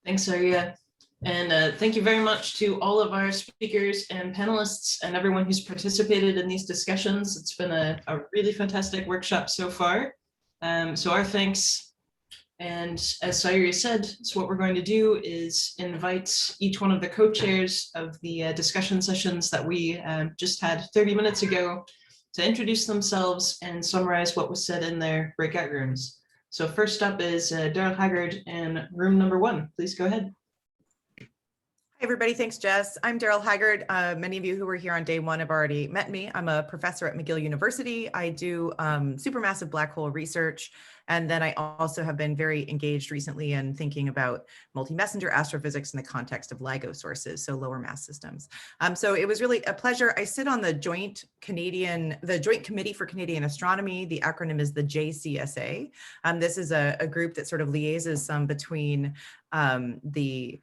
Thanks, Arya. And thank you very much to all of our speakers and panelists and everyone who's participated in these discussions. It's been a really fantastic workshop so far. So our thanks. And as Sayuri said, so what we're going to do is invite each one of the co-chairs of the discussion sessions that we just had 30 minutes ago to introduce themselves and summarize what was said in their breakout rooms. So first up is Daryl Haggard in room number 1. Please go ahead. Hi, everybody. Thanks, Jess. I'm Daryl Haggard. Many of you who were here on day 1 have already met me. I'm a professor at McGill University. I do supermassive black hole research. And then I also have been very engaged recently in thinking about multi-messenger astrophysics in the context of LIGO sources, so lower mass systems. So it was really a pleasure. I sit on the Joint Committee for Canadian Astronomy. The acronym is the JCSA. This is a group that sort of liaises between the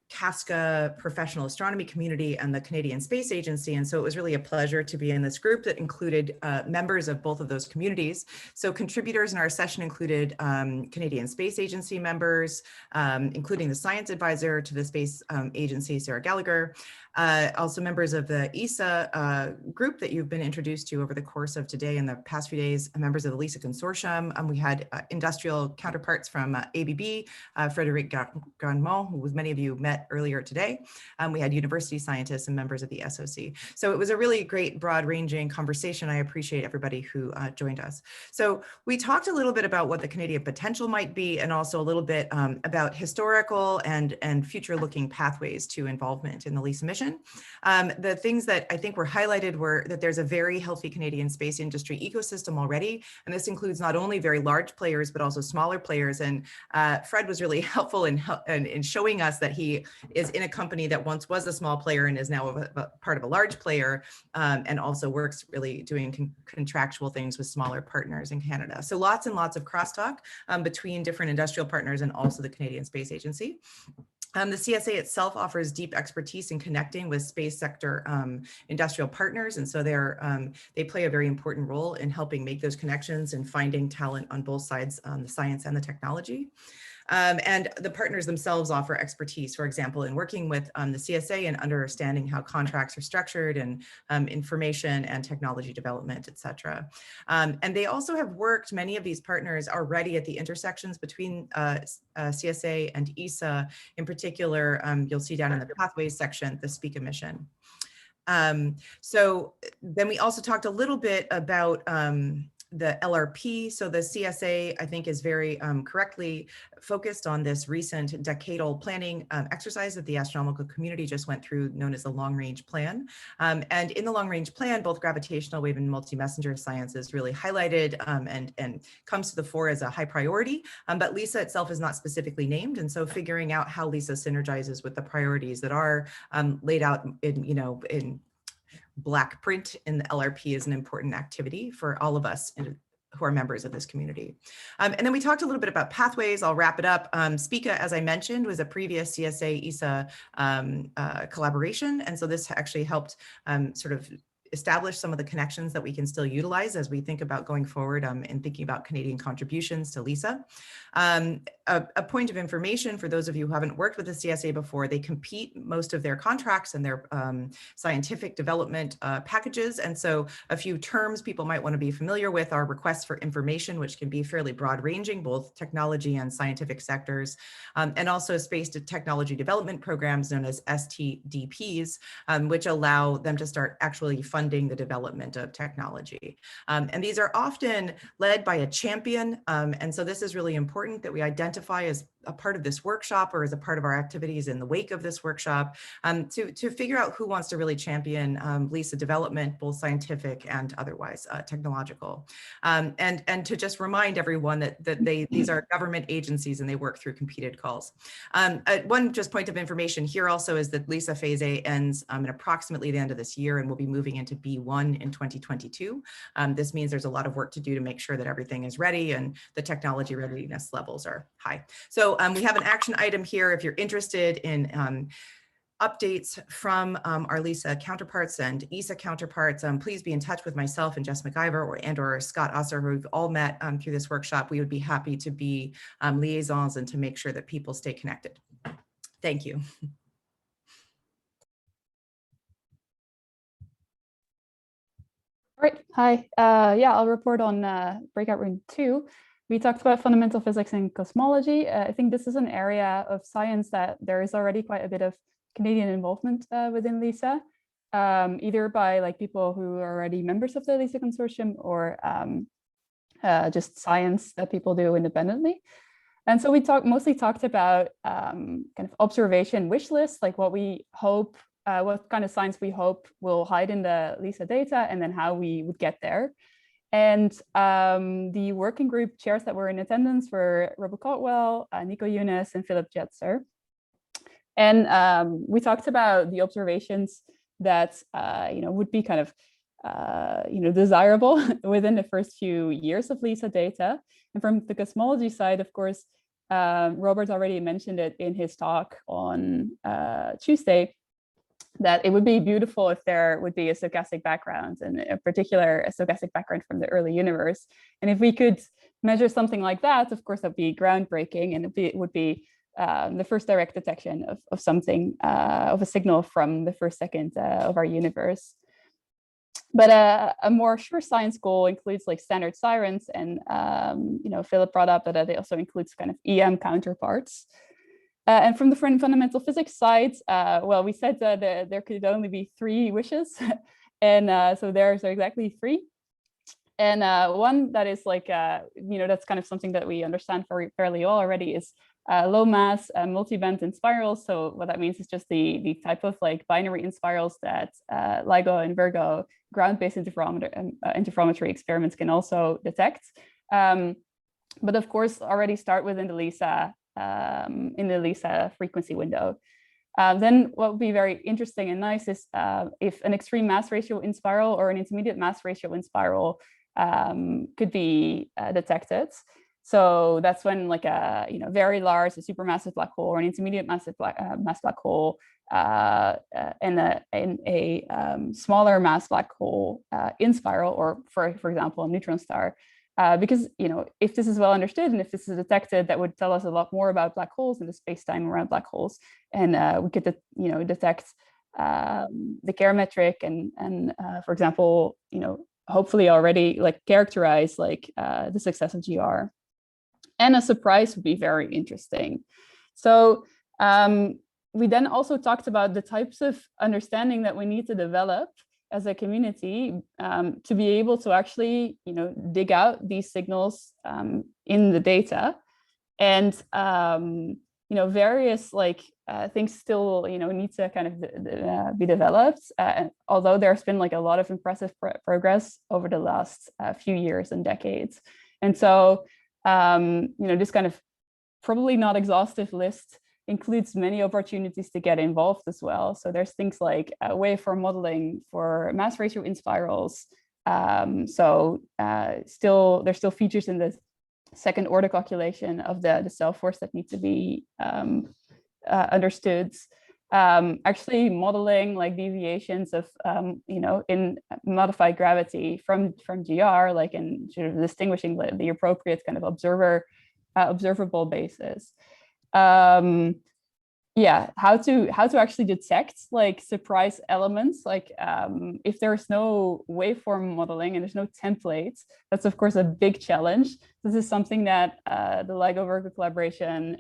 Casca professional astronomy community and the Canadian Space Agency. And so it was really a pleasure to be in this group that included members of both of those communities. So contributors in our session included Canadian Space Agency members, including the science advisor to the Space Agency, Sarah Gallagher, also members of the ESA group that you've been introduced to over the course of today and the past few days, members of the LISA Consortium. We had industrial counterparts from ABB, Frédéric Grandmont, who many of you met earlier today. We had university scientists and members of the SOC. So it was a really great broad-ranging conversation. I appreciate everybody who joined us. So we talked a little bit about what the Canadian potential might be and also a little bit about historical and future-looking pathways to involvement in the LISA mission. The things that I think were highlighted were that there's a very healthy Canadian space industry ecosystem already, and this includes not only very large players, but also smaller players. And Fred was really helpful in showing us that he is in a company that once was a small player and is now a part of a large player, and also works really doing contractual things with smaller partners in Canada. So lots and lots of crosstalk between different industrial partners and also the Canadian Space Agency. The CSA itself offers deep expertise in connecting with space sector industrial partners, and so they play a very important role in helping make those connections and finding talent on both sides, the science and the technology. And the partners themselves offer expertise, for example, in working with the CSA and understanding how contracts are structured and information and technology development, et cetera. And they also have worked, many of these partners already at the intersections between CSA and ESA. In particular, you'll see down in the pathways section, the SPICA mission. So then we also talked a little bit about the LRP. So the CSA, I think, is very correctly focused on this recent decadal planning exercise that the astronomical community just went through, known as the long range plan. And in the long range plan, both gravitational wave and multi-messenger science is really highlighted and comes to the fore as a high priority. But LISA itself is not specifically named. And so figuring out how LISA synergizes with the priorities that are laid out in black print in the LRP is an important activity for all of us who are members of this community. And then we talked a little bit about pathways. I'll wrap it up. SPICA, as I mentioned, was a previous CSA-ESA collaboration. And so this actually helped sort of establish some of the connections that we can still utilize as we think about going forward and thinking about Canadian contributions to LISA. A point of information for those of you who haven't worked with the CSA before, they compete most of their contracts and their scientific development packages. And so a few terms people might want to be familiar with are requests for information, which can be fairly broad ranging, both technology and scientific sectors, and also space to technology development programs known as STDPs, which allow them to start actually funding the development of technology. And these are often led by a champion. And so this is really important that we identify as a part of this workshop or as a part of our activities in the wake of this workshop to figure out who wants to really champion LISA development, both scientific and otherwise technological. And to just remind everyone that these are government agencies and they work through competed calls. One just point of information here also is that LISA Phase A ends in approximately the end of this year and we'll be moving into B1 in 2022. This means there's a lot of work to do to make sure that everything is ready and the technology readiness levels are high. So we have an action item here if you're interested in updates from our LISA counterparts and ESA counterparts. Please be in touch with myself and Jess McIver or Scott Usser, who we've all met through this workshop. We would be happy to be liaisons and to make sure that people stay connected. Thank you. All right, hi. Yeah, I'll report on breakout room 2. We talked about fundamental physics and cosmology. I think this is an area of science that there is already quite a bit of Canadian involvement within LISA, either by like people who are already members of the LISA consortium or just science that people do independently. And so we mostly talked about kind of observation wish lists, like what we hope, what kind of science we hope will hide in the LISA data, and then how we would get there. And the working group chairs that were in attendance were Robert Caldwell, Nico Younes, and Philip Jetzer. And we talked about the observations that would be kind of desirable within the first few years of LISA data. And from the cosmology side, of course, Robert already mentioned it in his talk on Tuesday, that it would be beautiful if there would be a stochastic background, and in particular a stochastic background from the early universe. And if we could measure something like that, of course, that'd be groundbreaking, and it would be the first direct detection of something, of a signal from the first second of our universe. But a more sure science goal includes like standard sirens, and Philip brought up that it also includes kind of EM counterparts. And from the fundamental physics side, well, we said that there could only be 3 wishes, and so there's exactly 3. And one that is like, that's kind of something that we understand fairly well already is low mass multi-band inspirals. So what that means is just the type of like binary inspirals that LIGO and Virgo ground-based interferometry experiments can also detect. But of course, already start within the LISA, in the LISA frequency window. Then what would be very interesting and nice is if an extreme mass ratio inspiral or an intermediate mass ratio inspiral could be detected. So that's when like a very large, a supermassive black hole or an intermediate mass black hole and a smaller mass black hole inspiral, or for example, a neutron star. Because if this is well understood and if this is detected, that would tell us a lot more about black holes and the space-time around black holes, and we could detect the Kerr-metric and for example hopefully already like characterize like the success of GR. And a surprise would be very interesting. So we then also talked about the types of understanding that we need to develop as a community to be able to actually, dig out these signals in the data, and various like things still, need to kind of be developed. Although there's been like a lot of impressive progress over the last few years and decades, and so this kind of probably not exhaustive list includes many opportunities to get involved as well. So there's things like waveform modeling for mass ratio inspirals. There's still features in the second order calculation of the cell force that need to be understood. Actually modeling like deviations of, in modified gravity from GR, like in sort of distinguishing the appropriate kind of observable basis. How to actually detect like surprise elements, like if there's no waveform modeling and there's no templates, that's of course a big challenge. This is something that the LIGO Virgo collaboration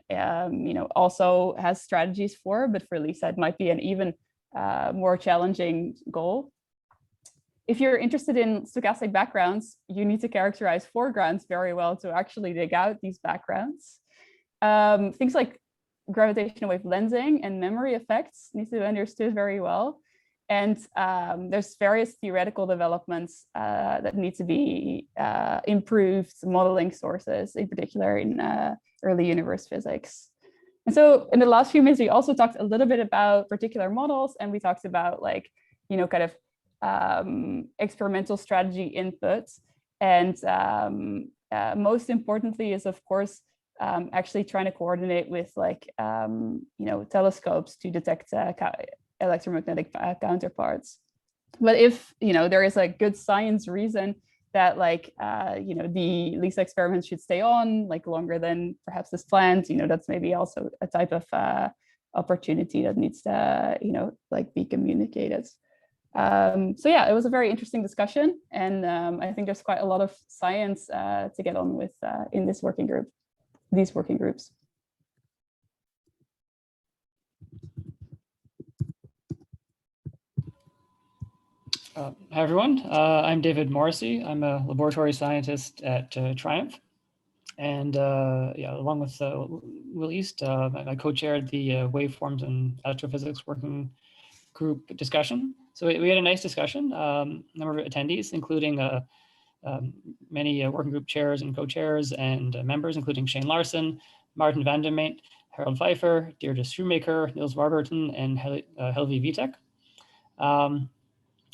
also has strategies for, but for LISA it might be an even more challenging goal. If you're interested in stochastic backgrounds, you need to characterize foregrounds very well to actually dig out these backgrounds. Things like gravitational wave lensing and memory effects need to be understood very well. And there's various theoretical developments that need to be improved, modeling sources, in particular in early universe physics. And so in the last few minutes, we also talked a little bit about particular models, and we talked about like, kind of experimental strategy inputs. And most importantly is, of course, actually trying to coordinate with like, telescopes to detect electromagnetic counterparts. But if, there is a good science reason that like, the LISA experiments should stay on like longer than perhaps is planned, that's maybe also a type opportunity that needs to, like be communicated. So yeah, it was a very interesting discussion, and I think there's quite a lot of science to get on with in this working group, these working groups. Hi, everyone. I'm David Morrissey. I'm a laboratory scientist at Triumph. And yeah, along with Will East, I co-chaired the Waveforms and Astrophysics Working Group discussion. So we had a nice discussion, number of attendees, including many working group chairs and co-chairs and members, including Shane Larson, Martin van der Meent, Harold Pfeiffer, Deirdre Shoemaker, Niels Warburton, and Helvi Vitek.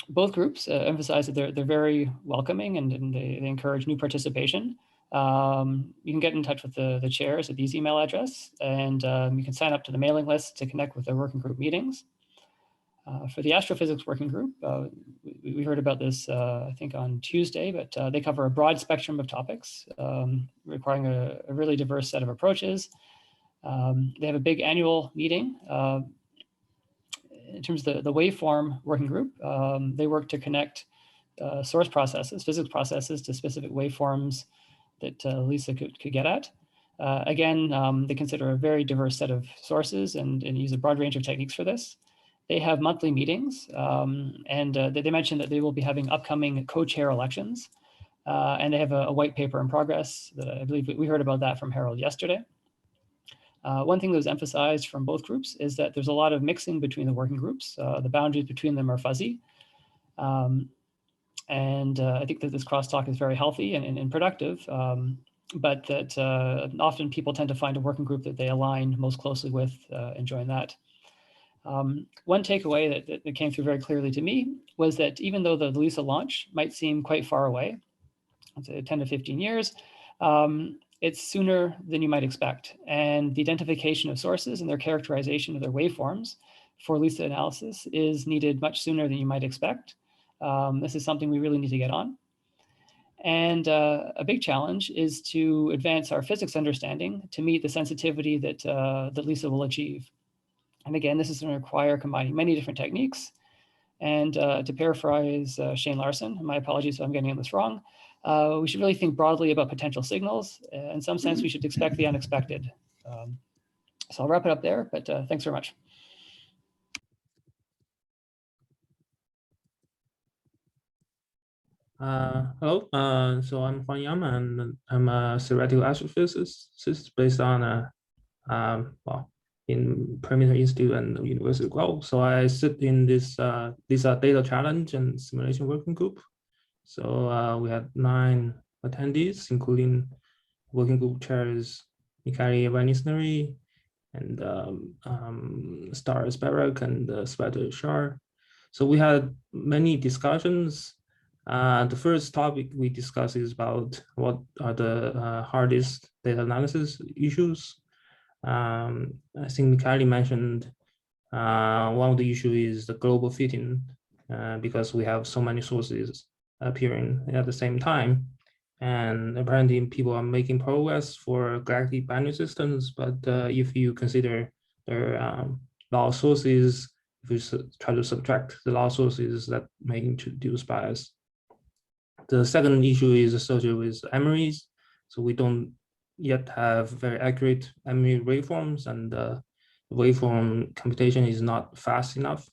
Both groups emphasize that they're very welcoming and they encourage new participation. You can get in touch with the chairs at these email address, and you can sign up to the mailing list to connect with the working group meetings. For the Astrophysics Working Group, we heard about this, I think, on Tuesday, but they cover a broad spectrum of topics, requiring a really diverse set of approaches. They have a big annual meeting. In terms of the waveform working group, they work to connect source processes, physics processes, to specific waveforms that Lisa could get at. Again, they consider a very diverse set of sources and use a broad range of techniques for this. They have monthly meetings, and they mentioned that they will be having upcoming co-chair elections, and they have a white paper in progress that I believe we heard about that from Harold yesterday. One thing that was emphasized from both groups is that there's a lot of mixing between the working groups. The boundaries between them are fuzzy. And I think that this crosstalk is very healthy and productive, but that often people tend to find a working group that they align most closely with and join that. One takeaway that came through very clearly to me was that even though the LISA launch might seem quite far away, let's say 10 to 15 years, it's sooner than you might expect. And the identification of sources and their characterization of their waveforms for LISA analysis is needed much sooner than you might expect. This is something we really need to get on. And a big challenge is to advance our physics understanding to meet the sensitivity that, that LISA will achieve. And again, this is going to require combining many different techniques. And to paraphrase Shane Larson, my apologies if I'm getting this wrong, we should really think broadly about potential signals. In some sense, we should expect the unexpected. So I'll wrap it up there, but thanks very much. Hello, so I'm Huang Yang, and I'm a theoretical astrophysicist based on well, in Perimeter Institute and University of Guelph. So I sit in this data challenge and simulation working group. So we had 9 attendees, including working group chairs Mikhail Vanisnary and Star Sparrow and Spider Shar. So we had many discussions. The first topic we discussed is about what are the hardest data analysis issues. I think Mikhail mentioned one of the issues is the global fitting, because we have so many sources appearing at the same time. And apparently people are making progress for galactic binary systems, but if you consider their law sources, if you try to subtract the law sources, that may introduce bias. The second issue is associated with memories. So we don't yet have very accurate memory waveforms, and the waveform computation is not fast enough.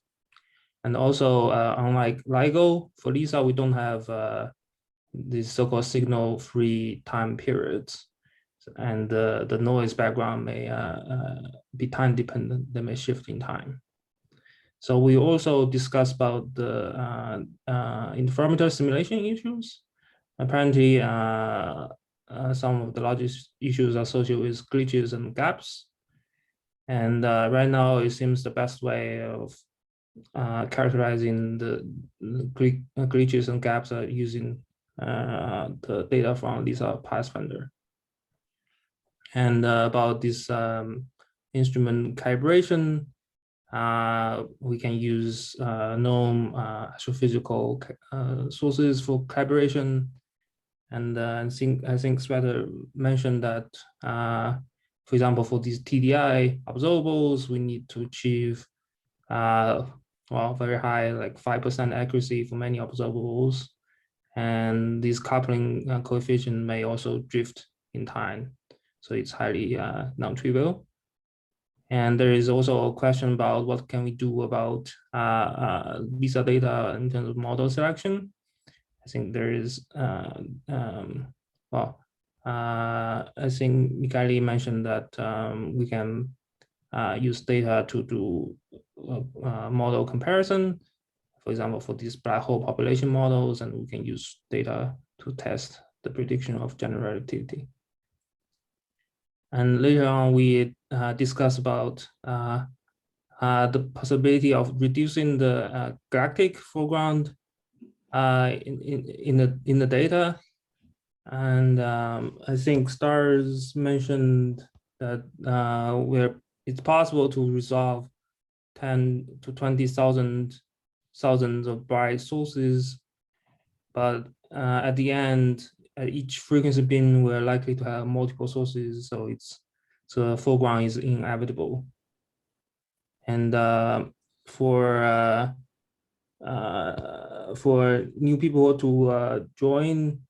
And also, unlike LIGO, for LISA, we don't have these so-called signal-free time periods. And the noise background may be time-dependent, they may shift in time. So we also discussed about the interferometer simulation issues. Apparently, some of the largest issues associated with glitches and gaps. And right now, it seems the best way of characterizing the glitches and gaps are using the data from LISA Pathfinder. And about this instrument calibration, we can use known astrophysical sources for calibration. And I think Sweater mentioned that for example, for these TDI observables, we need to achieve well, very high, like 5% accuracy for many observables. And this coupling coefficient may also drift in time. So it's highly non-trivial. And there is also a question about what can we do about visa data in terms of model selection. I think there is, well, I think Mikhaili mentioned that we can use data to do model comparison, for example, for these black hole population models, and we can use data to test the prediction of general relativity. And later on, we discuss about the possibility of reducing the galactic foreground in the data. And I think Stars mentioned that where it's possible to resolve 10 to 20,000 thousands of bright sources, but at the end, at each frequency bin, we're likely to have multiple sources, so the foreground is inevitable. And for new people to join,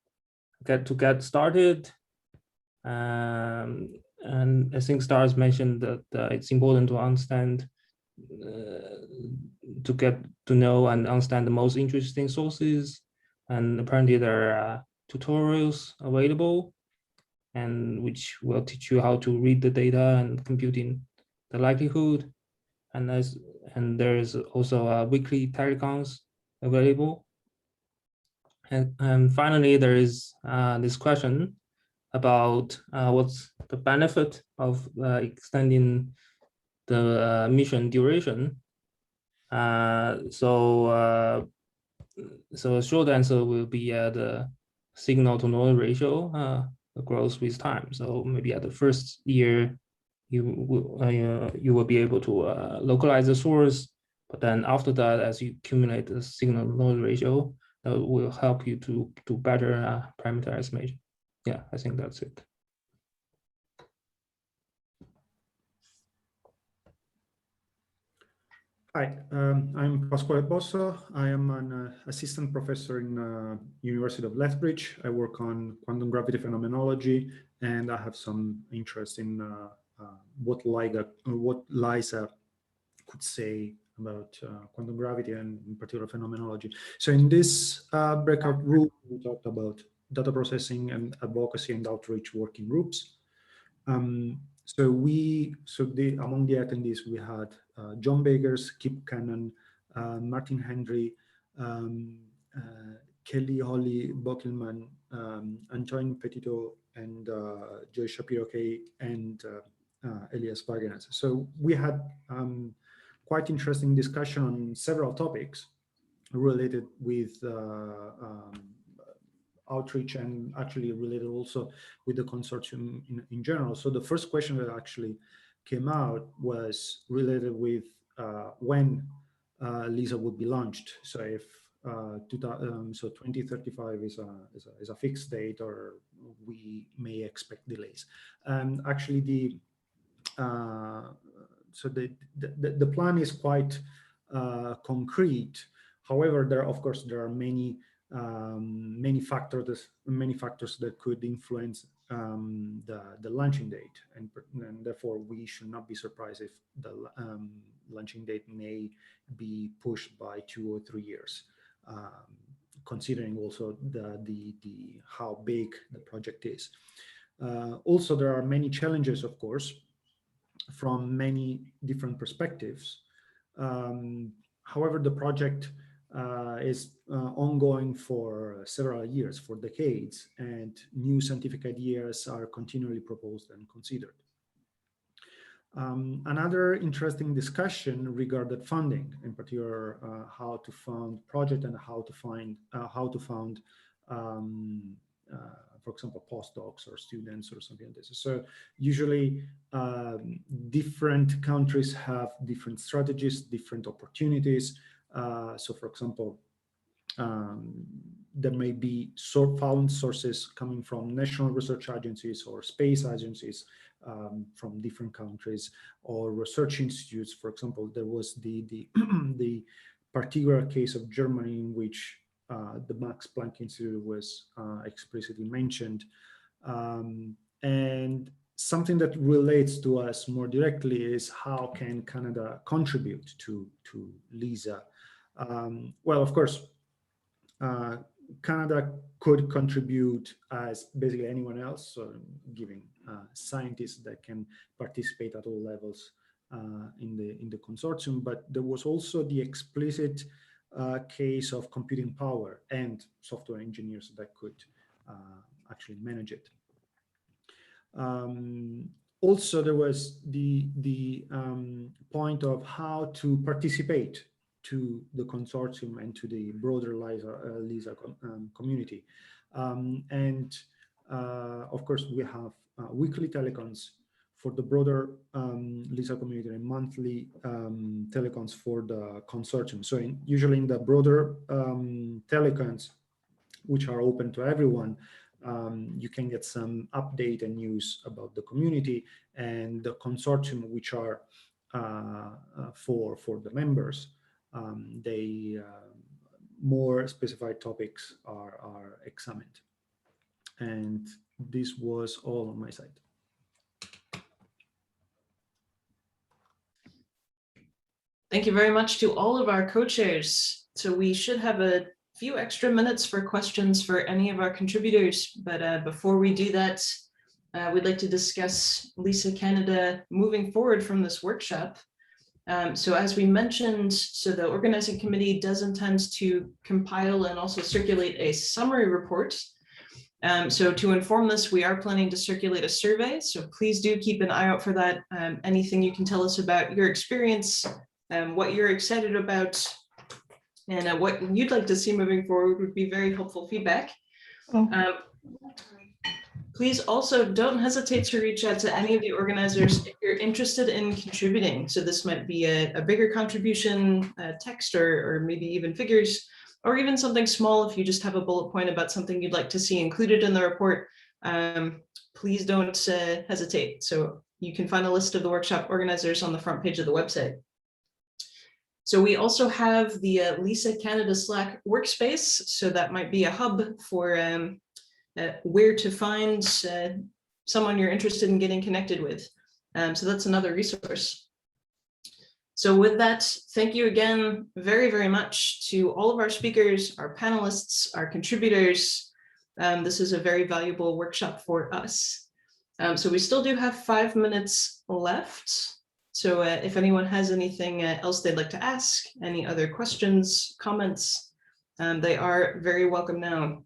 get started, and I think Stars mentioned that it's important to understand, to get to know and understand the most interesting sources. And apparently there are tutorials available, and which will teach you how to read the data and computing the likelihood. And there is also weekly telecons available. And finally, there is this question about what's the benefit of extending the mission duration. So a short answer will be the signal to noise ratio grows with time. So maybe at the first year, you will be able to localize the source, but then after that, as you accumulate the signal to noise ratio, that will help you to do better parameter estimation. Yeah, I think that's it. Hi, I'm Pasquale Bosso. I am an assistant professor in University of Lethbridge. I work on quantum gravity phenomenology, and I have some interest in what LISA could say about quantum gravity and in particular phenomenology. So in this breakout room, we talked about data processing and advocacy and outreach working groups. Among the attendees, we had John Bakers, Kip Cannon, Martin Henry, Kelly Holly Bockelman, Antoine Petito, and Joy Shapiro-Kay, and Elias Wagenes. So we had quite interesting discussion on several topics related with outreach, and actually related also with the consortium in general. So the first question that actually came out was related with when LISA would be launched. So if 2035 is a fixed date, or we may expect delays. And actually the plan is quite concrete. However, there are many factors that could influence the launching date, and therefore we should not be surprised if the launching date may be pushed by 2 or 3 years, considering also the how big the project is. Also, there are many challenges, of course, from many different perspectives. However, the project is ongoing for several years, for decades, and new scientific ideas are continually proposed and considered. Another interesting discussion regarded funding, in particular how to fund project and how to fund, for example, postdocs or students or something like this. So usually different countries have different strategies, different opportunities. So for example, there may be found sources coming from national research agencies or space agencies from different countries, or research institutes. For example, there was the particular case of Germany in which the Max Planck Institute was explicitly mentioned. And something that relates to us more directly is how can Canada contribute to LISA? Well, of course, Canada could contribute as basically anyone else, so giving scientists that can participate at all levels in the consortium. But there was also the explicit case of computing power and software engineers that could actually manage it. Also, there was the point of how to participate to the consortium and to the broader LISA community. Of course, we have weekly telecons for the broader LISA community and monthly telecons for the consortium. So usually in the broader telecons, which are open to everyone, you can get some update and news about the community, and the consortium, which are for the members. More specified topics are examined. And this was all on my side. Thank you very much to all of our co-chairs. So we should have a few extra minutes for questions for any of our contributors. But before we do that, we'd like to discuss LISA Canada moving forward from this workshop. So as we mentioned, so the organizing committee does intend to compile and also circulate a summary report. So to inform this, we are planning to circulate a survey. So please do keep an eye out for that. Anything you can tell us about your experience, what you're excited about, and what you'd like to see moving forward would be very helpful feedback. Please also don't hesitate to reach out to any of the organizers if you're interested in contributing. So this might be a bigger contribution, text, or maybe even figures, or even something small if you just have a bullet point about something you'd like to see included in the report. Please don't hesitate. So you can find a list of the workshop organizers on the front page of the website. So we also have the LISA Canada Slack workspace. So that might be a hub for where to find someone you're interested in getting connected with. So that's another resource. So with that, thank you again very, very much to all of our speakers, our panelists, our contributors. This is a very valuable workshop for us. So we still do have 5 minutes left. So if anyone has anything else they'd like to ask, any other questions, comments, they are very welcome now.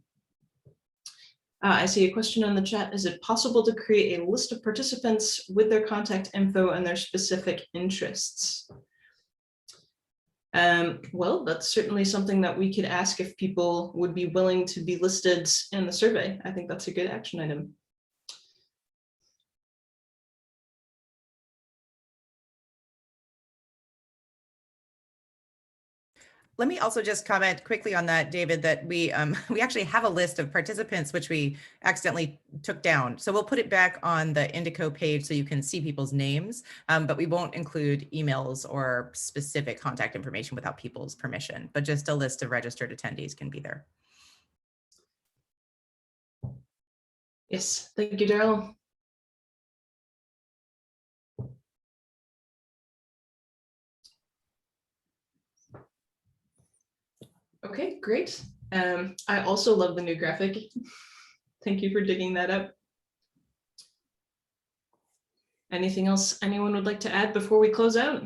I see a question in the chat. Is it possible to create a list of participants with their contact info and their specific interests? Well, that's certainly something that we could ask if people would be willing to be listed in the survey. I think that's a good action item. Let me also just comment quickly on that, David, that we actually have a list of participants which we accidentally took down. So we'll put it back on the Indico page so you can see people's names, but we won't include emails or specific contact information without people's permission, but just a list of registered attendees can be there. Yes, thank you, Daryl. Okay, great. I also love the new graphic. Thank you for digging that up. Anything else anyone would like to add before we close out?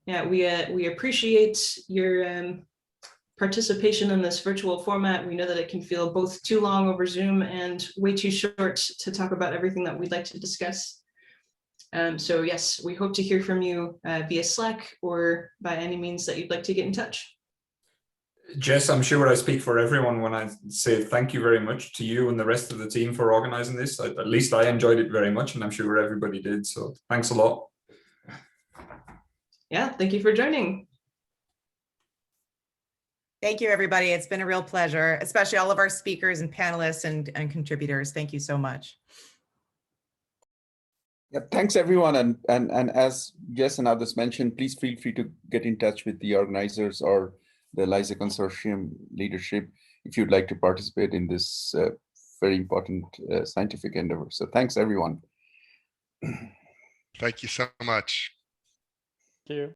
Yeah, we appreciate your participation in this virtual format. We know that it can feel both too long over Zoom and way too short to talk about everything that we'd like to discuss. So yes, we hope to hear from you via Slack or by any means that you'd like to get in touch. Jess, I'm sure I speak for everyone when I say thank you very much to you and the rest of the team for organizing this. At least I enjoyed it very much, and I'm sure everybody did. So thanks a lot. Yeah, thank you for joining. Thank you, everybody. It's been a real pleasure, especially all of our speakers and panelists and contributors. Thank you so much. Yeah, thanks everyone. And as Jess and others mentioned, please feel free to get in touch with the organizers or the LISA Consortium leadership if you'd like to participate in this very important scientific endeavor. So thanks everyone. Thank you so much. Thank you.